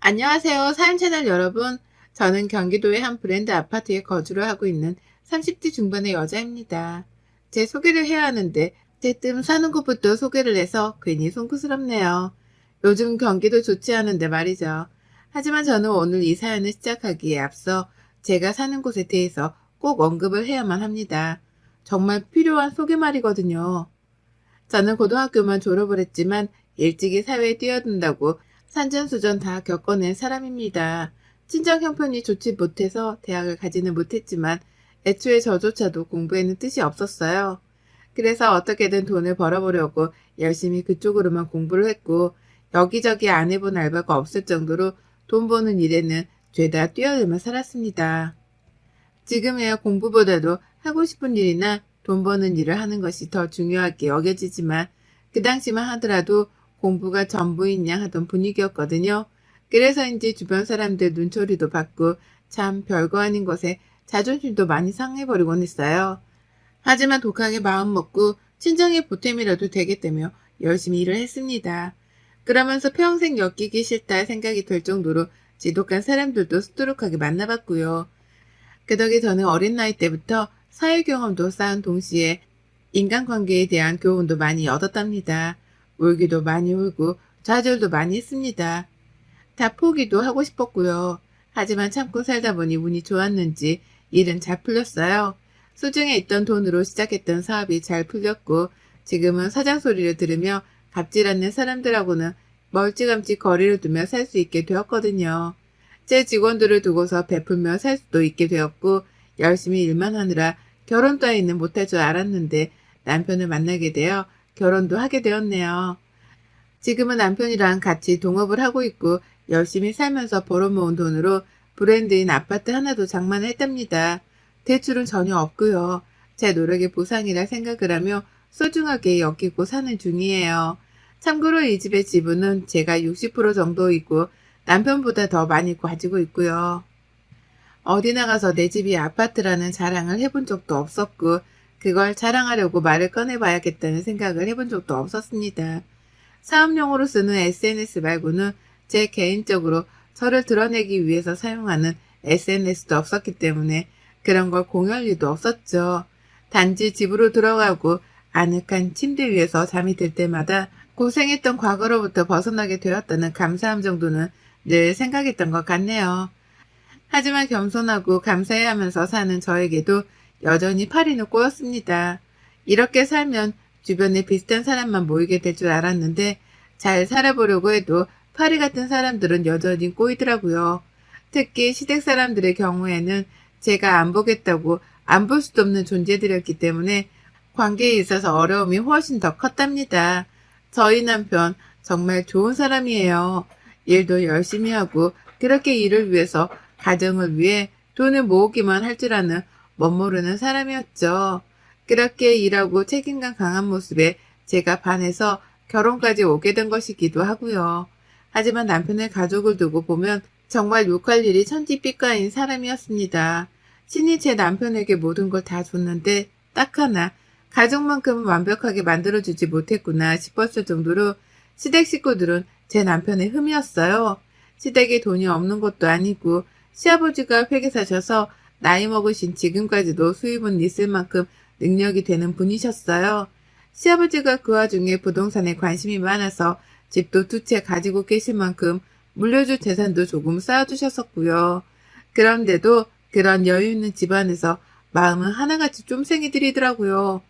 안녕하세요. 사연 채널 여러분. 저는 경기도의 한 브랜드 아파트에 거주를 하고 있는 30대 중반의 여자입니다. 제 소개를 해야 하는데 대뜸 사는 곳부터 소개를 해서 괜히 송구스럽네요. 요즘 경기도 좋지 않은데 말이죠. 하지만 저는 오늘 이 사연을 시작하기에 앞서 제가 사는 곳에 대해서 꼭 언급을 해야만 합니다. 정말 필요한 소개말이거든요. 저는 고등학교만 졸업을 했지만 일찍이 사회에 뛰어든다고 산전수전 다 겪어낸 사람입니다. 친정 형편이 좋지 못해서 대학을 가지는 못했지만 애초에 저조차도 공부에는 뜻이 없었어요. 그래서 어떻게든 돈을 벌어보려고 열심히 그쪽으로만 공부를 했고 여기저기 안 해본 알바가 없을 정도로 돈 버는 일에는 죄다 뛰어들며 살았습니다. 지금에야 공부보다도 하고 싶은 일이나 돈 버는 일을 하는 것이 더 중요하게 여겨지지만 그 당시만 하더라도 공부가 전부인 양 하던 분위기였거든요. 그래서인지 주변 사람들 눈초리도 받고 참 별거 아닌 것에 자존심도 많이 상해버리곤 했어요. 하지만 독하게 마음먹고 친정의 보탬이라도 되겠다며 열심히 일을 했습니다. 그러면서 평생 엮이기 싫다 생각이 들 정도로 지독한 사람들도 수두룩하게 만나봤고요. 그 덕에 저는 어린 나이 때부터 사회 경험도 쌓은 동시에 인간관계에 대한 교훈도 많이 얻었답니다. 울기도 많이 울고 좌절도 많이 했습니다. 다 포기도 하고 싶었고요. 하지만 참고 살다 보니 운이 좋았는지 일은 잘 풀렸어요. 수중에 있던 돈으로 시작했던 사업이 잘 풀렸고 지금은 사장 소리를 들으며 갑질 않는 사람들하고는 멀찌감치 거리를 두며 살 수 있게 되었거든요. 제 직원들을 두고서 베풀며 살 수도 있게 되었고 열심히 일만 하느라 결혼 따위는 못할 줄 알았는데 남편을 만나게 되어 결혼도 하게 되었네요. 지금은 남편이랑 같이 동업을 하고 있고 열심히 살면서 벌어모은 돈으로 브랜드인 아파트 하나도 장만을 했답니다. 대출은 전혀 없고요. 제 노력의 보상이라 생각을 하며 소중하게 여기고 사는 중이에요. 참고로 이 집의 지분은 제가 60% 정도 있고 남편보다 더 많이 가지고 있고요. 어디 나가서 내 집이 아파트라는 자랑을 해본 적도 없었고 그걸 자랑하려고 말을 꺼내봐야겠다는 생각을 해본 적도 없었습니다. 사업용으로 쓰는 SNS 말고는 제 개인적으로 저를 드러내기 위해서 사용하는 SNS도 없었기 때문에 그런 걸 공유할 일도 없었죠. 단지 집으로 들어가고 아늑한 침대 위에서 잠이 들 때마다 고생했던 과거로부터 벗어나게 되었다는 감사함 정도는 늘 생각했던 것 같네요. 하지만 겸손하고 감사해 하면서 사는 저에게도 여전히 파리는 꼬였습니다. 이렇게 살면 주변에 비슷한 사람만 모이게 될 줄 알았는데 잘 살아보려고 해도 파리 같은 사람들은 여전히 꼬이더라고요. 특히 시댁 사람들의 경우에는 제가 안 보겠다고 안 볼 수도 없는 존재들이었기 때문에 관계에 있어서 어려움이 훨씬 더 컸답니다. 저희 남편 정말 좋은 사람이에요. 일도 열심히 하고 그렇게 일을 위해서 가정을 위해 돈을 모으기만 할 줄 아는 멋모르는 사람이었죠. 그렇게 일하고 책임감 강한 모습에 제가 반해서 결혼까지 오게 된 것이기도 하고요. 하지만 남편의 가족을 두고 보면 정말 욕할 일이 천지빛가인 사람이었습니다. 신이 제 남편에게 모든 걸 다 줬는데 딱 하나 가족만큼은 완벽하게 만들어주지 못했구나 싶었을 정도로 시댁 식구들은 제 남편의 흠이었어요. 시댁에 돈이 없는 것도 아니고 시아버지가 회계사셔서 나이 먹으신 지금까지도 수입은 있을 만큼 능력이 되는 분이셨어요. 시아버지가 그 와중에 부동산에 관심이 많아서 집도 2채 가지고 계실 만큼 물려줄 재산도 조금 쌓아두셨었고요. 그런데도 그런 여유 있는 집안에서 마음은 하나같이 쫌생이 들이더라고요.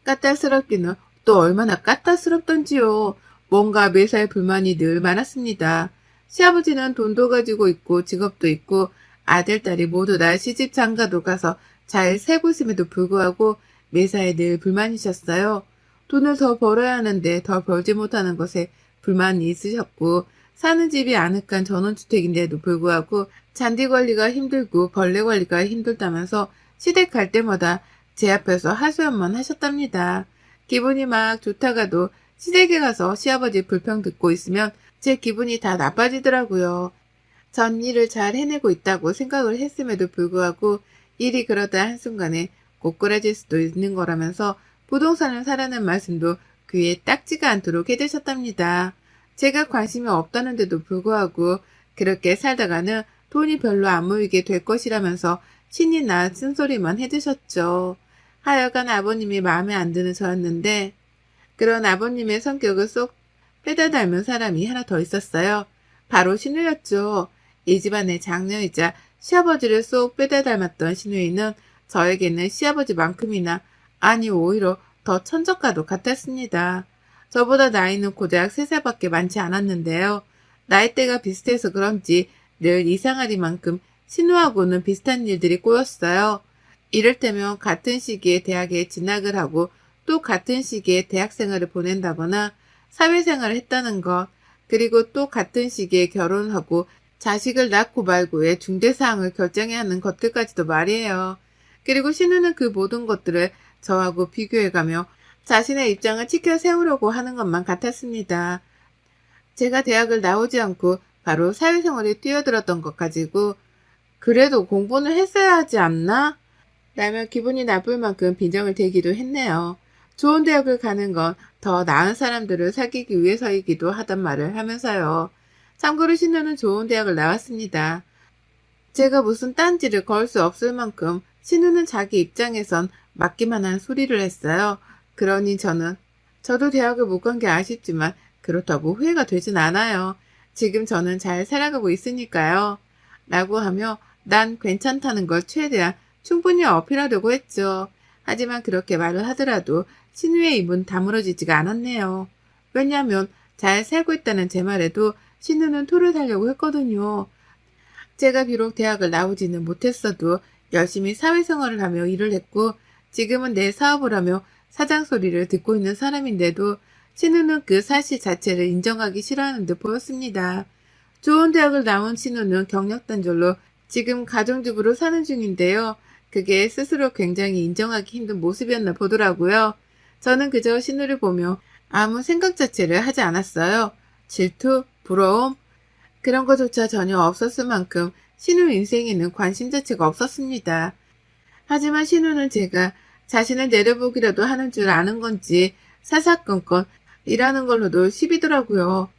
까탈스럽기는 또 얼마나 까탈스럽던지요. 뭔가 매사에 불만이 늘 많았습니다. 시아버지는 돈도 가지고 있고 직업도 있고 아들, 딸이 모두 다 시집 장가도 가서 잘 살고 있음에도 불구하고 매사에 늘 불만이셨어요. 돈을 더 벌어야 하는데 더 벌지 못하는 것에 불만이 있으셨고 사는 집이 아늑한 전원주택인데도 불구하고 잔디 관리가 힘들고 벌레 관리가 힘들다면서 시댁 갈 때마다 제 앞에서 하소연만 하셨답니다. 기분이 막 좋다가도 시댁에 가서 시아버지 불평 듣고 있으면 제 기분이 다 나빠지더라고요. 전 일을 잘 해내고 있다고 생각을 했음에도 불구하고 일이 그러다 한순간에 꼬꾸라질 수도 있는 거라면서 부동산을 사라는 말씀도 귀에 딱지가 않도록 해주셨답니다. 제가 관심이 없다는데도 불구하고 그렇게 살다가는 돈이 별로 안 모이게 될 것이라면서 신이 나 쓴소리만 해주셨죠. 하여간 아버님이 마음에 안 드는 저였는데 그런 아버님의 성격을 쏙 빼다 닮은 사람이 하나 더 있었어요. 바로 신우였죠. 이 집안의 장녀이자 시아버지를 쏙 빼다 닮았던 신우이는 저에게는 시아버지만큼이나 아니 오히려 더 천적과도 같았습니다. 저보다 나이는 고작 3살밖에 많지 않았는데요. 나이대가 비슷해서 그런지 늘 이상하리만큼 신우하고는 비슷한 일들이 꼬였어요. 이를테면 같은 시기에 대학에 진학을 하고 또 같은 시기에 대학생활을 보낸다거나 사회생활을 했다는 것, 그리고 또 같은 시기에 결혼하고 자식을 낳고 말고의 중대사항을 결정해야 하는 것들까지도 말이에요. 그리고 신우는 그 모든 것들을 저하고 비교해가며 자신의 입장을 지켜 세우려고 하는 것만 같았습니다. 제가 대학을 나오지 않고 바로 사회생활에 뛰어들었던 것 가지고 그래도 공부는 했어야 하지 않나? 라며 기분이 나쁠 만큼 빈정을 대기도 했네요. 좋은 대학을 가는 건 더 나은 사람들을 사귀기 위해서이기도 하단 말을 하면서요. 참고로 신우는 좋은 대학을 나왔습니다. 제가 무슨 딴지를 걸 수 없을 만큼 신우는 자기 입장에선 맞기만 한 소리를 했어요. 그러니 저도 대학을 못 간 게 아쉽지만 그렇다고 후회가 되진 않아요. 지금 저는 잘 살아가고 있으니까요. 라고 하며 난 괜찮다는 걸 최대한 충분히 어필하려고 했죠. 하지만 그렇게 말을 하더라도 신우의 입은 다물어지지가 않았네요. 왜냐하면 잘 살고 있다는 제 말에도 신우는 토를 달려고 했거든요. 제가 비록 대학을 나오지는 못했어도 열심히 사회생활을 하며 일을 했고 지금은 내 사업을 하며 사장 소리를 듣고 있는 사람인데도 신우는 그 사실 자체를 인정하기 싫어하는 듯 보였습니다. 좋은 대학을 나온 신우는 경력 단절로 지금 가정주부로 사는 중인데요. 그게 스스로 굉장히 인정하기 힘든 모습이었나 보더라고요. 저는 그저 신우를 보며 아무 생각 자체를 하지 않았어요. 질투, 부러움, 그런 것조차 전혀 없었을 만큼 신우 인생에는 관심 자체가 없었습니다. 하지만 신우는 제가 자신을 내려보기라도 하는 줄 아는 건지 사사건건 일하는 걸로도 시비더라고요.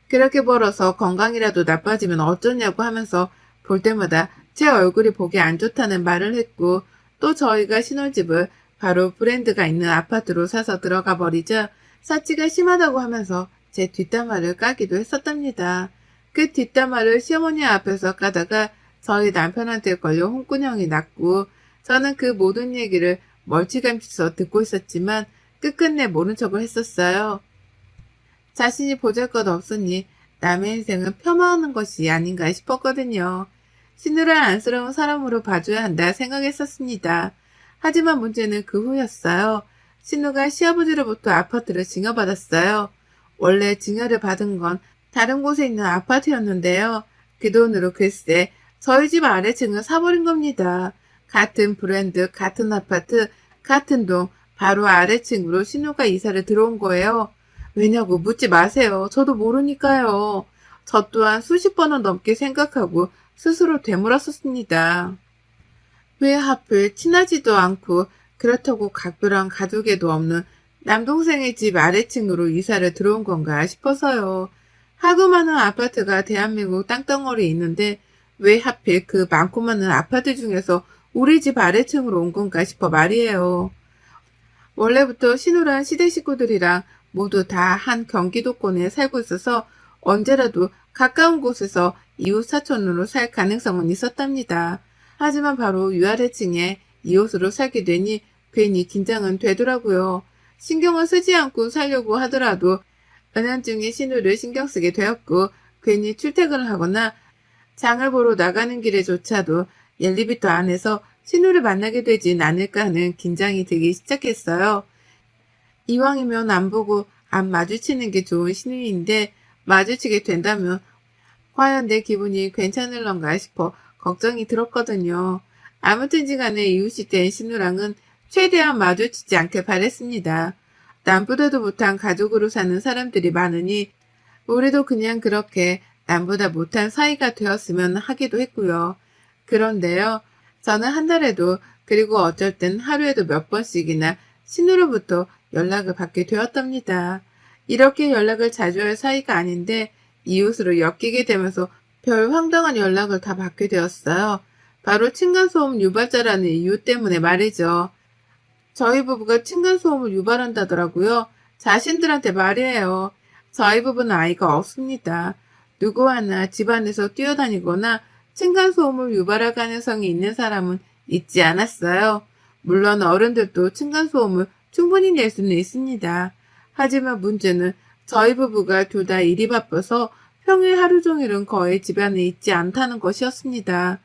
그렇게 벌어서 건강이라도 나빠지면 어쩌냐고 하면서 볼 때마다 제 얼굴이 보기 안 좋다는 말을 했고 또 저희가 신혼집을 바로 브랜드가 있는 아파트로 사서 들어가 버리자 사치가 심하다고 하면서 제 뒷담화를 까기도 했었답니다. 그 뒷담화를 시어머니 앞에서 까다가 저희 남편한테 걸려 홍군형이 났고 저는 그 모든 얘기를 멀찌감치서 듣고 있었지만 끝끝내 모른 척을 했었어요. 자신이 보잘것없으니 남의 인생은 폄하하는 것이 아닌가 싶었거든요. 신우를 안쓰러운 사람으로 봐줘야 한다 생각했었습니다. 하지만 문제는 그 후였어요. 신우가 시아버지로부터 아파트를 증여받았어요. 원래 증여를 받은 건 다른 곳에 있는 아파트였는데요. 그 돈으로 글쎄 저희 집 아래층을 사버린 겁니다. 같은 브랜드, 같은 아파트, 같은 동 바로 아래층으로 신우가 이사를 들어온 거예요. 왜냐고 묻지 마세요. 저도 모르니까요. 저 또한 수십 번은 넘게 생각하고 스스로 되물었었습니다. 왜 하필 친하지도 않고 그렇다고 각별한 가족에도 없는 남동생의 집 아래층으로 이사를 들어온 건가 싶어서요. 하고 많은 아파트가 대한민국 땅덩어리에 있는데 왜 하필 그 많고 많은 아파트 중에서 우리 집 아래층으로 온 건가 싶어 말이에요. 원래부터 신우란 시댁 식구들이랑 모두 다 한 경기도권에 살고 있어서 언제라도 가까운 곳에서 이웃 사촌으로 살 가능성은 있었답니다. 하지만 바로 위아래층에 이웃으로 살게 되니 괜히 긴장은 되더라고요. 신경을 쓰지 않고 살려고 하더라도 은연중에 신우를 신경 쓰게 되었고 괜히 출퇴근을 하거나 장을 보러 나가는 길에조차도 엘리베이터 안에서 신우를 만나게 되진 않을까 하는 긴장이 들기 시작했어요. 이왕이면 안 보고 안 마주치는 게 좋은 신우인데 마주치게 된다면 과연 내 기분이 괜찮을런가 싶어 걱정이 들었거든요. 아무튼지 간에 이웃이 된 신우랑은 최대한 마주치지 않게 바랬습니다. 남보다도 못한 가족으로 사는 사람들이 많으니 우리도 그냥 그렇게 남보다 못한 사이가 되었으면 하기도 했고요. 그런데요. 저는 한 달에도 그리고 어쩔 땐 하루에도 몇 번씩이나 신우로부터 연락을 받게 되었답니다. 이렇게 연락을 자주 할 사이가 아닌데 이웃으로 엮이게 되면서 별 황당한 연락을 다 받게 되었어요. 바로 층간소음 유발자라는 이유 때문에 말이죠. 저희 부부가 층간소음을 유발한다더라고요. 자신들한테 말이에요. 저희 부부는 아이가 없습니다. 누구 하나 집안에서 뛰어다니거나 층간소음을 유발할 가능성이 있는 사람은 있지 않았어요. 물론 어른들도 층간소음을 충분히 낼 수는 있습니다. 하지만 문제는 저희 부부가 둘 다 일이 바빠서 평일 하루 종일은 거의 집안에 있지 않다는 것이었습니다.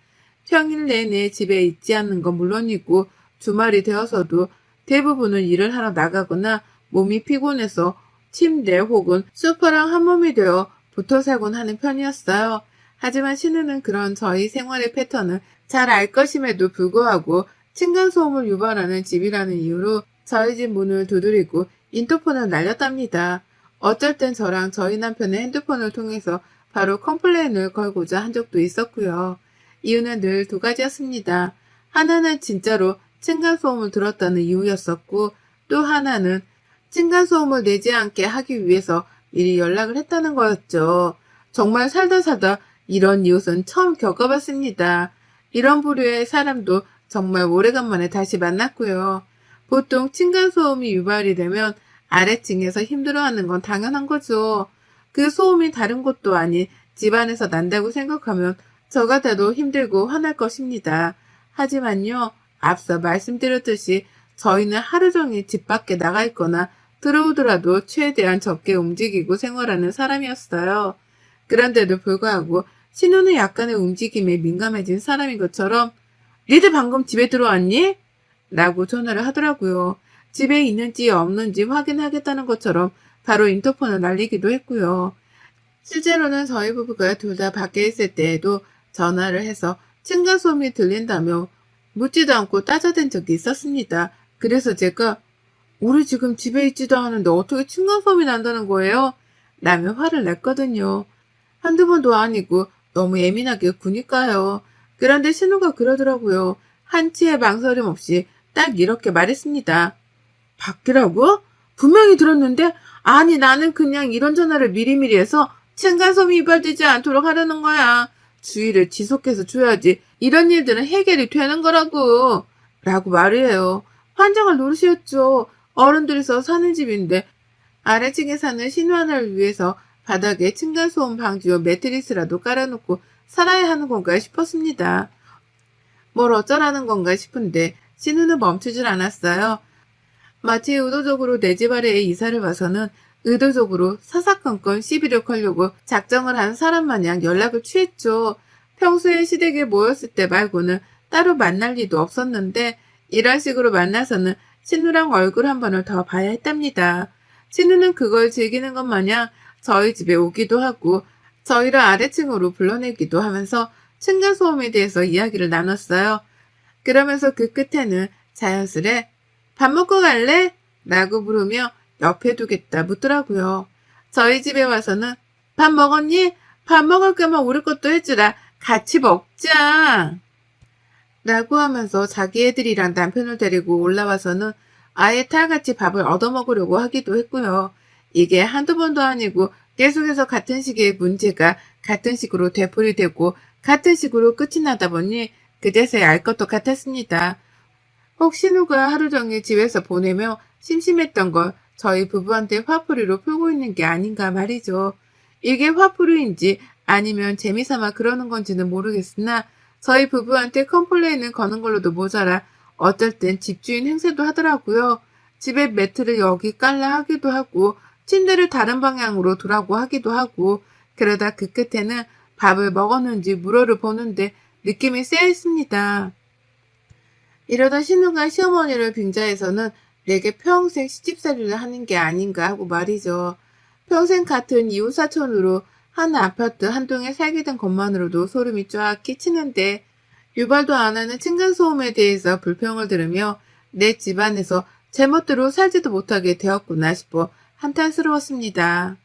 평일 내내 집에 있지 않는 건 물론이고 주말이 되어서도 대부분은 일을 하러 나가거나 몸이 피곤해서 침대 혹은 소파랑 한 몸이 되어 붙어 살곤 하는 편이었어요. 하지만 신우는 그런 저희 생활의 패턴을 잘 알 것임에도 불구하고 층간소음을 유발하는 집이라는 이유로 저희 집 문을 두드리고 인터폰을 날렸답니다. 어쩔 땐 저랑 저희 남편의 핸드폰을 통해서 바로 컴플레인을 걸고자 한 적도 있었고요. 이유는 늘 두 가지였습니다. 하나는 진짜로 층간소음을 들었다는 이유였었고, 또 하나는 층간소음을 내지 않게 하기 위해서 미리 연락을 했다는 거였죠. 정말 살다 이런 이웃은 처음 겪어봤습니다. 이런 부류의 사람도 정말 오래간만에 다시 만났고요. 보통 층간소음이 유발이 되면 아래층에서 힘들어하는 건 당연한 거죠. 그 소음이 다른 곳도 아닌 집안에서 난다고 생각하면 저 같아도 힘들고 화날 것입니다. 하지만요, 앞서 말씀드렸듯이 저희는 하루 종일 집 밖에 나가 있거나 들어오더라도 최대한 적게 움직이고 생활하는 사람이었어요. 그런데도 불구하고 신우는 약간의 움직임에 민감해진 사람인 것처럼 니들 방금 집에 들어왔니? 라고 전화를 하더라고요. 집에 있는지 없는지 확인하겠다는 것처럼 바로 인터폰을 날리기도 했고요. 실제로는 저희 부부가 둘 다 밖에 있을 때에도 전화를 해서 층간소음이 들린다며 묻지도 않고 따져댄 적이 있었습니다. 그래서 제가 우리 지금 집에 있지도 않은데 어떻게 층간소음이 난다는 거예요? 라며 화를 냈거든요. 한두 번도 아니고 너무 예민하게 구니까요. 그런데 신우가 그러더라고요. 한치의 망설임 없이 딱 이렇게 말했습니다. 밖이라고? 분명히 들었는데 아니 나는 그냥 이런 전화를 미리미리 해서 층간소음이 유발되지 않도록 하려는 거야. 주의를 지속해서 줘야지 이런 일들은 해결이 되는 거라고. 라고 말해요. 환장할 노릇이었죠. 어른들이서 사는 집인데 아래층에 사는 신우 하나를 위해서 바닥에 층간소음 방지용 매트리스라도 깔아놓고 살아야 하는 건가 싶었습니다. 뭘 어쩌라는 건가 싶은데 신우는 멈추질 않았어요. 마치 의도적으로 내 집 아래에 이사를 와서는 의도적으로 사사건건 시비를 걸려고 작정을 한 사람 마냥 연락을 취했죠. 평소에 시댁에 모였을 때 말고는 따로 만날 리도 없었는데 이런 식으로 만나서는 신우랑 얼굴 한 번을 더 봐야 했답니다. 신우는 그걸 즐기는 것 마냥 저희 집에 오기도 하고 저희를 아래층으로 불러내기도 하면서 층간소음에 대해서 이야기를 나눴어요. 그러면서 그 끝에는 자연스레 밥 먹고 갈래? 라고 부르며 옆에 두겠다 묻더라고요. 저희 집에 와서는 밥 먹었니? 밥 먹을 거면 우리 것도 해주라. 같이 먹자. 라고 하면서 자기 애들이랑 남편을 데리고 올라와서는 아예 탈같이 밥을 얻어먹으려고 하기도 했고요. 이게 한두 번도 아니고 계속해서 같은 시기의 문제가 같은 식으로 되풀이되고 같은 식으로 끝이 나다 보니 그제서야 알 것도 같았습니다. 혹 신우가 하루 종일 집에서 보내며 심심했던 걸 저희 부부한테 화풀이로 풀고 있는 게 아닌가 말이죠. 이게 화풀이인지 아니면 재미삼아 그러는 건지는 모르겠으나 저희 부부한테 컴플레인을 거는 걸로도 모자라 어쩔 땐 집주인 행세도 하더라고요. 집에 매트를 여기 깔라 하기도 하고 침대를 다른 방향으로 두라고 하기도 하고 그러다 그 끝에는 밥을 먹었는지 물어를 보는데 느낌이 쎄했습니다. 이러다 신우가 시어머니를 빙자해서는 내게 평생 시집살이를 하는 게 아닌가 하고 말이죠. 평생 같은 이웃사촌으로 한 아파트 한 동에 살게 된 것만으로도 소름이 쫙 끼치는데 유발도 안 하는 층간소음에 대해서 불평을 들으며 내 집안에서 제멋대로 살지도 못하게 되었구나 싶어 한탄스러웠습니다.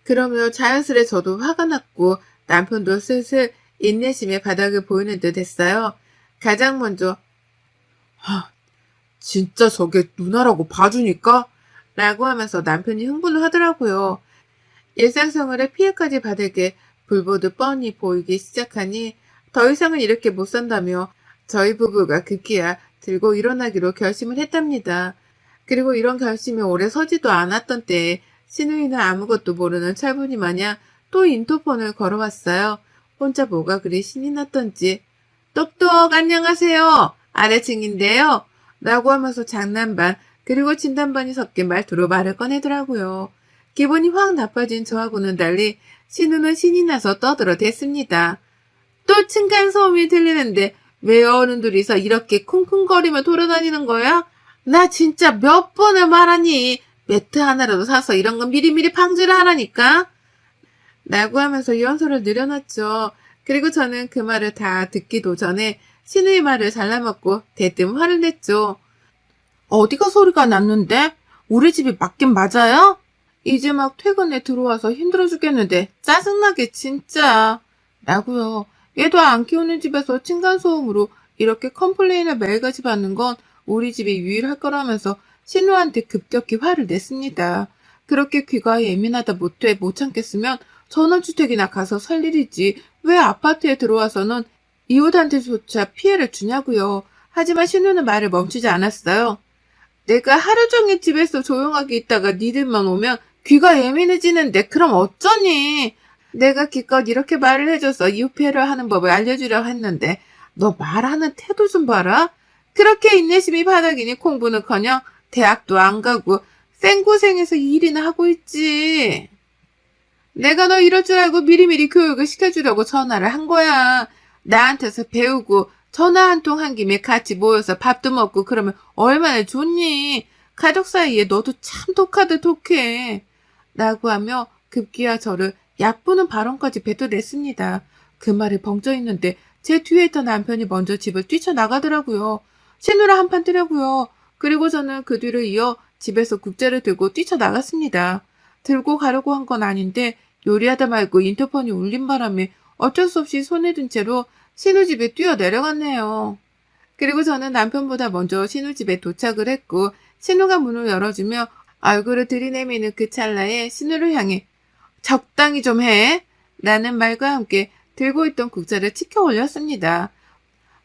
그러며 자연스레 저도 화가 났고 남편도 슬슬 인내심의 바닥을 보이는 듯 했어요. 가장 먼저 진짜 저게 누나라고 봐주니까? 라고 하면서 남편이 흥분을 하더라고요. 일상생활에 피해까지 받을 게 불보듯 뻔히 보이기 시작하니 더 이상은 이렇게 못 산다며 저희 부부가 급기야 들고 일어나기로 결심을 했답니다. 그리고 이런 결심이 오래 서지도 않았던 때에 신우이는 아무것도 모르는 철분이 마냥 또 인터폰을 걸어왔어요. 혼자 뭐가 그리 신이 났던지 똑똑 안녕하세요. 아래층인데요. 라고 하면서 장난 반 그리고 진담 반이 섞인 말투로 말을 꺼내더라고요. 기분이 확 나빠진 저하고는 달리 신우는 신이 나서 떠들어댔습니다. 또 층간소음이 들리는데 왜 어른들이서 이렇게 쿵쿵거리며 돌아다니는 거야? 나 진짜 몇 번을 말하니 매트 하나라도 사서 이런 건 미리미리 방지를 하라니까? 라고 하면서 연소를 늘여놨죠. 그리고 저는 그 말을 다 듣기도 전에 신우의 말을 잘라먹고 대뜸 화를 냈죠. 어디가 소리가 났는데? 우리 집이 맞긴 맞아요? 이제 막 퇴근에 들어와서 힘들어 죽겠는데 짜증나게 진짜. 라고요. 얘도 안 키우는 집에서 층간소음으로 이렇게 컴플레인을 매일같이 받는 건 우리 집이 유일할 거라면서 신우한테 급격히 화를 냈습니다. 그렇게 귀가 예민하다 못해 못 참겠으면 전원주택이나 가서 살 일이지 왜 아파트에 들어와서는 이웃한테조차 피해를 주냐고요. 하지만 신우는 말을 멈추지 않았어요. 내가 하루 종일 집에서 조용하게 있다가 니들만 오면 귀가 예민해지는데 그럼 어쩌니? 내가 기껏 이렇게 말을 해줘서 이웃 피해를 하는 법을 알려주려고 했는데 너 말하는 태도 좀 봐라. 그렇게 인내심이 바닥이니 공부는커녕 대학도 안 가고 생고생해서 일이나 하고 있지. 내가 너 이럴 줄 알고 미리미리 교육을 시켜주려고 전화를 한 거야. 나한테서 배우고 전화 한 통 한 김에 같이 모여서 밥도 먹고 그러면 얼마나 좋니? 가족 사이에 너도 참 독하다 독해. 라고 하며 급기야 저를 얕보는 발언까지 뱉어냈습니다. 그 말에 벙쪄 있는데 제 뒤에 있던 남편이 먼저 집을 뛰쳐나가더라고요. 신우라 한판 뜨려고요. 그리고 저는 그 뒤를 이어 집에서 국자를 들고 뛰쳐나갔습니다. 들고 가려고 한 건 아닌데 요리하다 말고 인터폰이 울린 바람에 어쩔 수 없이 손에 든 채로 신우 집에 뛰어내려갔네요. 그리고 저는 남편보다 먼저 신우 집에 도착을 했고 신우가 문을 열어주며 얼굴을 들이내미는 그 찰나에 신우를 향해 적당히 좀 해! 라는 말과 함께 들고 있던 국자를 치켜 올렸습니다.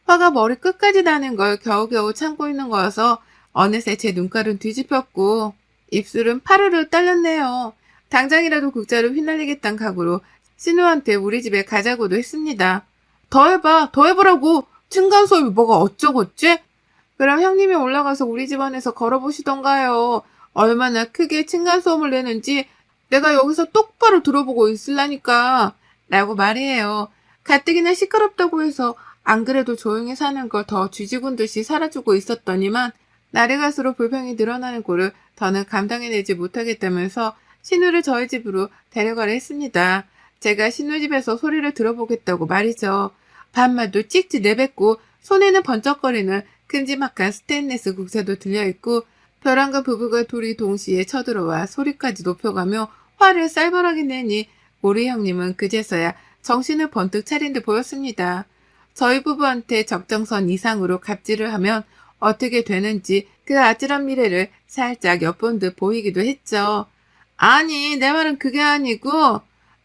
화가 머리 끝까지 나는 걸 겨우겨우 참고 있는 거여서 어느새 제 눈깔은 뒤집혔고 입술은 파르르 떨렸네요. 당장이라도 국자를 휘날리겠다는 각오로 신우한테 우리 집에 가자고도 했습니다. 더 해봐, 더 해보라고. 층간소음이 뭐가 어쩌겠지? 그럼 형님이 올라가서 우리 집 안에서 걸어보시던가요. 얼마나 크게 층간소음을 내는지 내가 여기서 똑바로 들어보고 있으려니까. 라고 말해요. 가뜩이나 시끄럽다고 해서 안 그래도 조용히 사는 걸 더 쥐죽은 듯이 살아주고 있었더니만 날이 갈수록 불평이 늘어나는 꼴을 더는 감당해내지 못하겠다면서 신우를 저희 집으로 데려가려 했습니다. 제가 신우 집에서 소리를 들어보겠다고 말이죠. 반말도 찍찍 내뱉고 손에는 번쩍거리는 큼지막한 스테인리스 국자도 들려있고 벼랑과 부부가 둘이 동시에 쳐들어와 소리까지 높여가며 화를 쌀벌하게 내니 우리 형님은 그제서야 정신을 번뜩 차린 듯 보였습니다. 저희 부부한테 적정선 이상으로 갑질을 하면 어떻게 되는지 그 아찔한 미래를 살짝 엿본 듯 보이기도 했죠. 아니, 내 말은 그게 아니고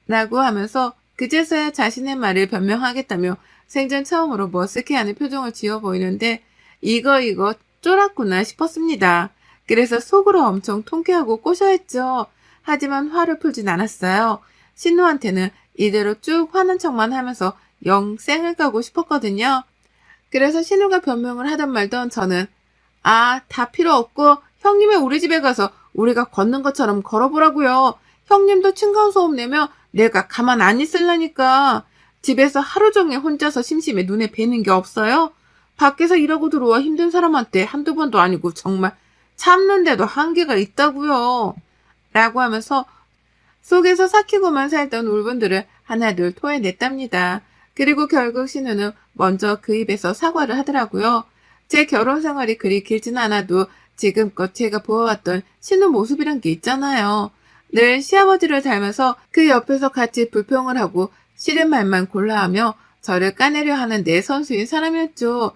라고 하면서 그제서야 자신의 말을 변명하겠다며 생전 처음으로 머쓱해하는 표정을 지어 보이는데 이거 쫄았구나 싶었습니다. 그래서 속으로 엄청 통쾌하고 꼬셔했죠. 하지만 화를 풀진 않았어요. 신우한테는 이대로 쭉 화난 척만 하면서 영 쌩을 까고 싶었거든요. 그래서 신우가 변명을 하던 말던 저는 다 필요 없고 형님의 우리 집에 가서 우리가 걷는 것처럼 걸어보라고요. 형님도 층간소음 내면 내가 가만 안 있을라니까. 집에서 하루 종일 혼자서 심심해 눈에 뵈는 게 없어요? 밖에서 일하고 들어와 힘든 사람한테 한두 번도 아니고 정말 참는데도 한계가 있다고요. 라고 하면서 속에서 삭히고만 살던 울분들을 하나둘 토해냈답니다. 그리고 결국 신우는 먼저 그 입에서 사과를 하더라고요. 제 결혼 생활이 그리 길진 않아도 지금껏 제가 보아왔던 신우 모습이란 게 있잖아요. 늘 시아버지를 닮아서 그 옆에서 같이 불평을 하고 싫은 말만 골라하며 저를 까내려 하는 내 선수인 사람이었죠.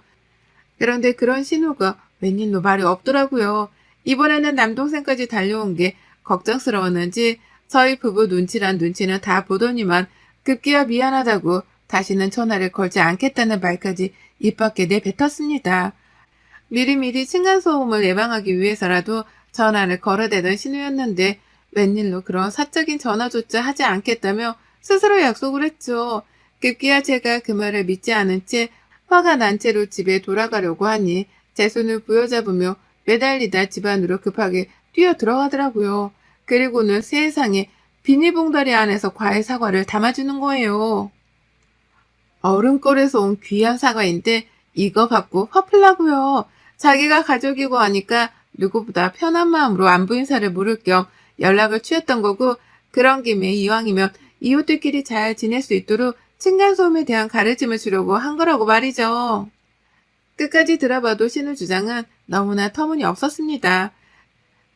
그런데 그런 신우가 웬일로 말이 없더라고요. 이번에는 남동생까지 달려온 게 걱정스러웠는지 저희 부부 눈치란 눈치는 다 보더니만 급기야 미안하다고 다시는 전화를 걸지 않겠다는 말까지 입 밖에 내뱉었습니다. 미리미리 층간소음을 예방하기 위해서라도 전화를 걸어대던 신우였는데 웬일로 그런 사적인 전화조차 하지 않겠다며 스스로 약속을 했죠. 급기야 제가 그 말을 믿지 않은 채 화가 난 채로 집에 돌아가려고 하니 제 손을 부여잡으며 매달리다 집 안으로 급하게 뛰어 들어가더라고요. 그리고는 세상에 비닐봉다리 안에서 과일 사과를 담아주는 거예요. 얼음골에서 온 귀한 사과인데 이거 받고 화풀라고요. 자기가 가족이고 하니까 누구보다 편한 마음으로 안부 인사를 물을 겸 연락을 취했던 거고, 그런 김에 이왕이면 이웃들끼리 잘 지낼 수 있도록 층간소음에 대한 가르침을 주려고 한 거라고 말이죠. 끝까지 들어봐도 신우 주장은 너무나 터무니없었습니다.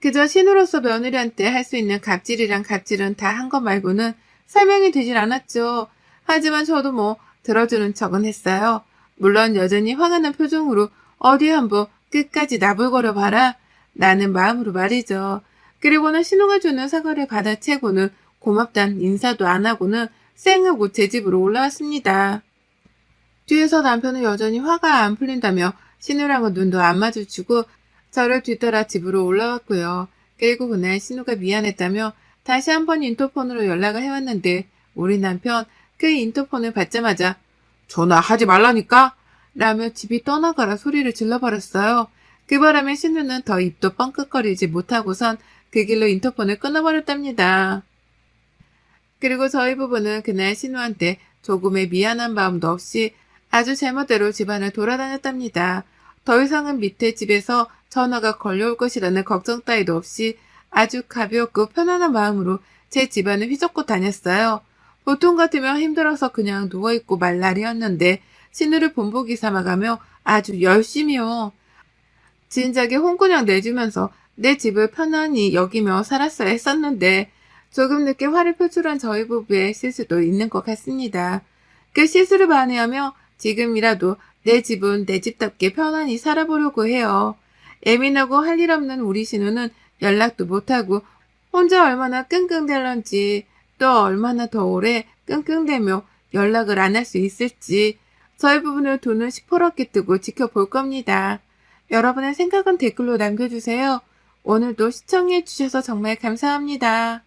그저 신우로서 며느리한테 할 수 있는 갑질이란 갑질은 다 한 것 말고는 설명이 되질 않았죠. 하지만 저도 뭐 들어주는 척은 했어요. 물론 여전히 화가 난 표정으로 어디 한번 끝까지 나불거려 봐라 라는 마음으로 말이죠. 그리고는 신우가 주는 사과를 받아채고는 고맙단 인사도 안 하고는 쌩하고 제 집으로 올라왔습니다. 뒤에서 남편은 여전히 화가 안 풀린다며 신우랑은 눈도 안 마주치고 저를 뒤따라 집으로 올라왔고요. 그리고 그날 신우가 미안했다며 다시 한번 인터폰으로 연락을 해왔는데 우리 남편 그 인터폰을 받자마자 전화하지 말라니까? 라며 집이 떠나가라 소리를 질러버렸어요. 그 바람에 신우는 더 입도 뻥끗거리지 못하고선 그 길로 인터폰을 끊어버렸답니다. 그리고 저희 부부는 그날 신우한테 조금의 미안한 마음도 없이 아주 제멋대로 집안을 돌아다녔답니다. 더 이상은 밑에 집에서 전화가 걸려올 것이라는 걱정 따위도 없이 아주 가볍고 편안한 마음으로 제 집안을 휘젓고 다녔어요. 보통 같으면 힘들어서 그냥 누워있고 말 날이었는데 신우를 본보기 삼아가며 아주 열심히요. 진작에 홍군형 내주면서 내 집을 편안히 여기며 살았어야 했었는데 조금 늦게 화를 표출한 저희 부부의 실수도 있는 것 같습니다. 그 실수를 만회하며 지금이라도 내 집은 내 집답게 편안히 살아보려고 해요. 예민하고 할 일 없는 우리 신우는 연락도 못하고 혼자 얼마나 끙끙댈런지, 또 얼마나 더 오래 끙끙대며 연락을 안 할 수 있을지 저희 부부는 돈을 시퍼렇게 뜨고 지켜볼 겁니다. 여러분의 생각은 댓글로 남겨주세요. 오늘도 시청해주셔서 정말 감사합니다.